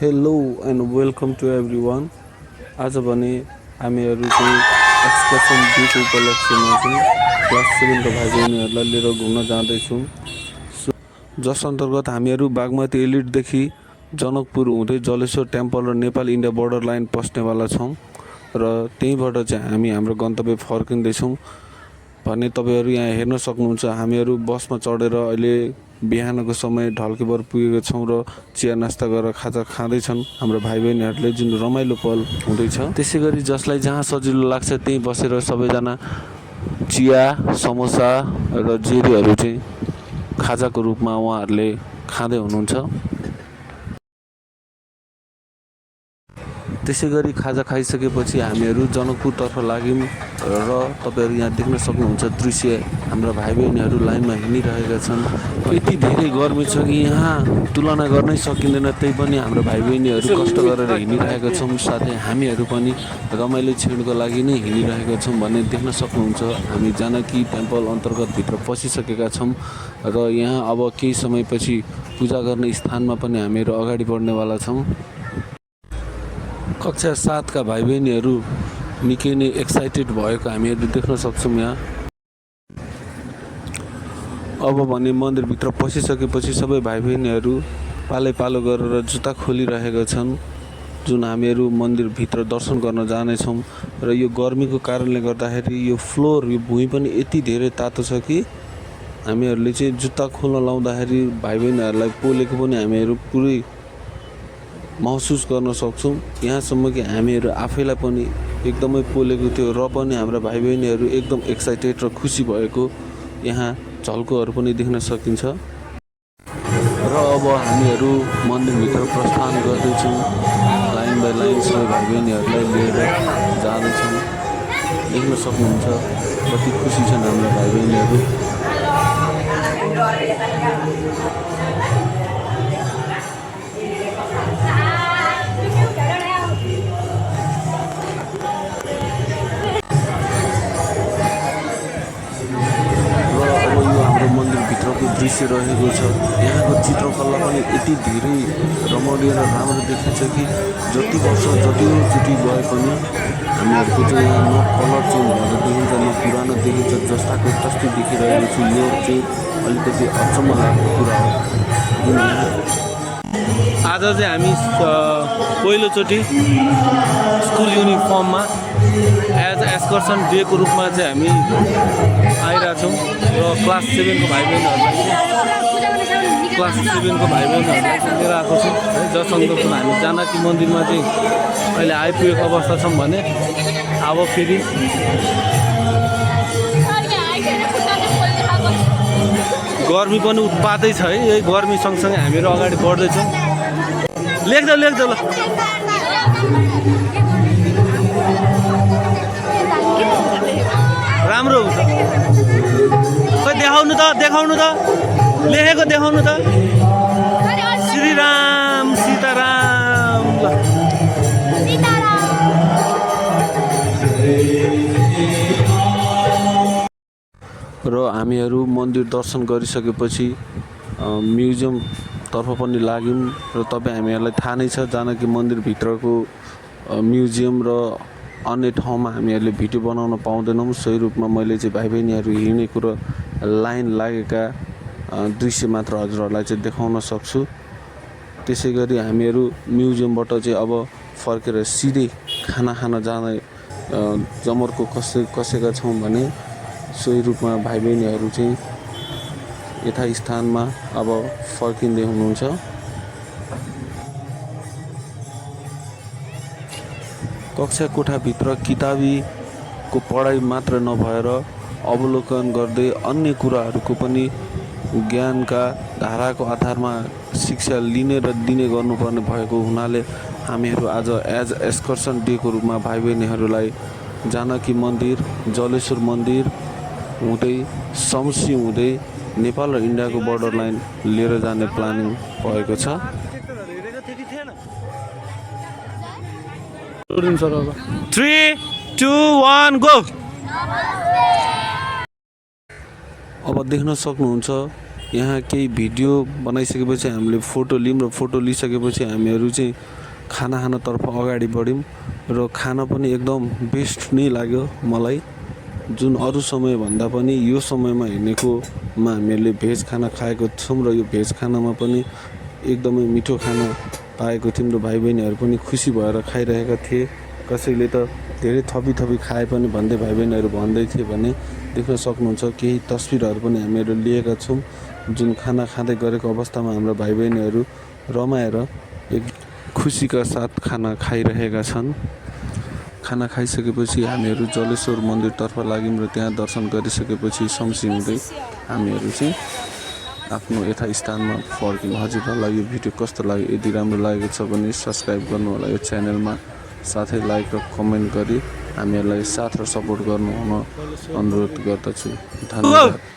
Hello and welcome to everyone. आज भने हामीहरू चाहिँ एक्सकर्सन डीको उपलक्ष्यमा चाहिँ क्लास 7 को भाइ बहिनीहरूलाई लिएर घुम्न जाँदैछौँ। जस अन्तर्गत हामीहरू बागमती एलिटदेखि जनकपुर हुँदै जलेश्वर टेम्पल र नेपाल इन्डिया बोर्डर लाइन पस्नेवाला छौँ र त्यहीँबाट चाहिँ हामी हाम्रो गन्तव्य फर्किँदैछौँ भने तपाईँहरू यहाँ हेर्न सक्नुहुन्छ। हामीहरू बसमा चढेर अहिले बिहानको समय ढल्केबर पुगेका छौँ र चिया नास्ता गरेर खाजा खाँदैछन् हाम्रो भाइ बहिनीहरूले, जुन रमाइलो पल हुँदैछ। त्यसै गरी जसलाई जहाँ सजिलो लाग्छ त्यहीँ बसेर सबैजना चिया समोसा र जेरीहरू चाहिँ खाजाको रूपमा उहाँहरूले खाँदै हुनुहुन्छ। त्यसै गरी खाजा खाइसकेपछि हामीहरू जनकपुरतर्फ लाग्यौँ र तपाईँहरू यहाँ देख्न सक्नुहुन्छ दृश्य, हाम्रा भाइ बहिनीहरू लाइनमा हिँडिरहेका छन्। यति धेरै गर्मी छ कि यहाँ तुलना गर्नै सकिँदैन, त्यही पनि हाम्रो भाइ बहिनीहरू कष्ट गरेर हिँडिरहेका छौँ। साथै हामीहरू पनि रमाइलो क्षणको लागि नै हिँडिरहेका छौँ भन्ने देख्न सक्नुहुन्छ। हामी जानकी टेम्पल अन्तर्गत भित्र पसिसकेका छौँ र यहाँ अब केही समयपछि पूजा गर्ने स्थानमा पनि हामीहरू अगाडि बढ्नेवाला छौँ। कक्षा 7 का भाइ बहिनीहरू निकै नै एक्साइटेड भएको हामीहरू देख्न सक्छौँ। यहाँ अब भने मन्दिरभित्र पसिसकेपछि सबै भाइ बहिनीहरू पालै पालो गरेर जुत्ता खोलिरहेका छन्, जुन हामीहरू मन्दिरभित्र दर्शन गर्न जानेछौँ। र यो गर्मीको कारणले गर्दाखेरि यो फ्लोर, यो भुइँ पनि यति धेरै तातो छ कि हामीहरूले चाहिँ जुत्ता खोल्न लाउँदाखेरि भाइ बहिनीहरूलाई पोलेको पनि हामीहरू पुरै महसुस गर्न सक्छौँ। यहाँसम्म कि हामीहरू आफैलाई पनि एकदमै पोलेको थियो र पनि हाम्रा भाइ बहिनीहरू एकदम एक्साइटेड र खुसी भएको यहाँ झल्कोहरू पनि देख्न सकिन्छ। र अब हामीहरू मन्दिरभित्र प्रस्थान गर्दैछौँ। लाइन बाई लाइन सबै भाइ बहिनीहरूलाई लिएर जाँदैछौँ। देख्न सक्नुहुन्छ कति खुसी छन् हाम्रा भाइ बहिनीहरू। मन्दिरभित्रको दृश्य रहेको छ। यहाँको चित्रकला पनि यति धेरै रमणीय र राम्रो देखिन्छ कि जति वर्ष जतिचोटि गए पनि हामीहरूको चाहिँ यहाँ न कलर चेन्ज भएर देखिन्छ, न पुरानो देखिन्छ, जस्ताको तस्तै देखिरहेको छु। यो चाहिँ अलिकति अचम्म लाग्ने कुरा हो। आज चाहिँ हामी पहिलोचोटि स्कुल युनिफर्ममा एज एक्सकर्सन डेको रूपमा चाहिँ हामी आइरहेछौँ र क्लास 7 को भाइ बहिनीहरूलाई लिएर आएको छौँ है। जस अन्तर्गत हामी जानकी मन्दिरमा चाहिँ अहिले आइपुगेको अवस्था छौँ भने अब फेरि गर्मी पनि उत्पातै छ है। यही गर्मी सँगसँगै हामीहरू अगाडि बढ्दैछौँ। लेख्दै ल राम्रो हुन्छ। खै देखाउनु त लेखेको देखाउनु त। श्रीराम सीताराम। र हामीहरू मन्दिर दर्शन गरिसकेपछि म्युजियम तर्फ पनि लाग्यौँ र तपाईँ हामीहरूलाई थाहा नै छ जानकी मन्दिरभित्रको म्युजियम र अन्य ठाउँमा हामीहरूले भिडियो बनाउन पाउँदैनौँ। सही रूपमा मैले चाहिँ भाइ बहिनीहरू हिँडेको र लाइन लागेका दृश्य मात्र हजुरहरूलाई चाहिँ देखाउन सक्छु। त्यसै गरी हामीहरू म्युजियमबाट चाहिँ अब फर्केर सिधै खाना खान जाने जमर्को कसेका छौँ भने सोही रूपमा भाइ बहिनीहरू चाहिँ यथास्थानमा अब फर्किँदै हुनुहुन्छ। कक्षा कोठाभित्र किताबीको पढाइ मात्र नभएर अवलोकन गर्दै अन्य कुराहरूको पनि ज्ञानका धाराको आधारमा शिक्षा लिने र दिने गर्नुपर्ने भएको हुनाले हामीहरू आज एज एक्सकर्सन डेको रूपमा भाइ बहिनीहरूलाई जानकी मन्दिर, जलेश्वर मन्दिर हुँदै सम्सी हुँदै नेपाल र इन्डियाको बोर्डर लाइन लिएर जाने प्लानिङ भएको छ। 3, 2, 1 गो। अब देख्न सक्नुहुन्छ यहाँ केही भिडियो बनाइसकेपछि हामीले फोटो लियौँ र फोटो लिइसकेपछि हामीहरू चाहिँ खाना खानतर्फ अगाडि बढ्यौँ र खाना पनि एकदम बेस्ट नै लाग्यो मलाई। जुन अरू समयभन्दा पनि यो समयमा हिँडेकोमा हामीहरूले भेज खाना खाएको छौँ र यो भेज खानामा पनि एकदमै मिठो खाना पाएको थियौँ र भाइ बहिनीहरू पनि खुसी भएर खाइरहेका थिए। कसैले त धेरै थपी खाए पनि भन्दै भाइ बहिनीहरू भन्दै थिए भने देख्न सक्नुहुन्छ। केही तस्बिरहरू पनि हामीहरू लिएका छौँ जुन खाना खाँदै गरेको अवस्थामा हाम्रो भाइ बहिनीहरू रमाएर एक खुसीका साथ खाना खाइरहेका छन्। खाना खाइसकेपछि हामीहरू जलेश्वर मन्दिरतर्फ लाग्यौँ र त्यहाँ दर्शन गरिसकेपछि सम्सिँदै हामीहरू चाहिँ आफ्नो यथास्थानमा फर्क्यौँ। हजुरहरूलाई यो भिडियो कस्तो लाग्यो? यदि राम्रो लागेको छ भने सब्सक्राइब गर्नु होला यो च्यानलमा, साथै लाइक र कमेन्ट गरी हामीहरूलाई साथ र सपोर्ट गर्नु हुन अनुरोध गर्दछु। धन्यवाद।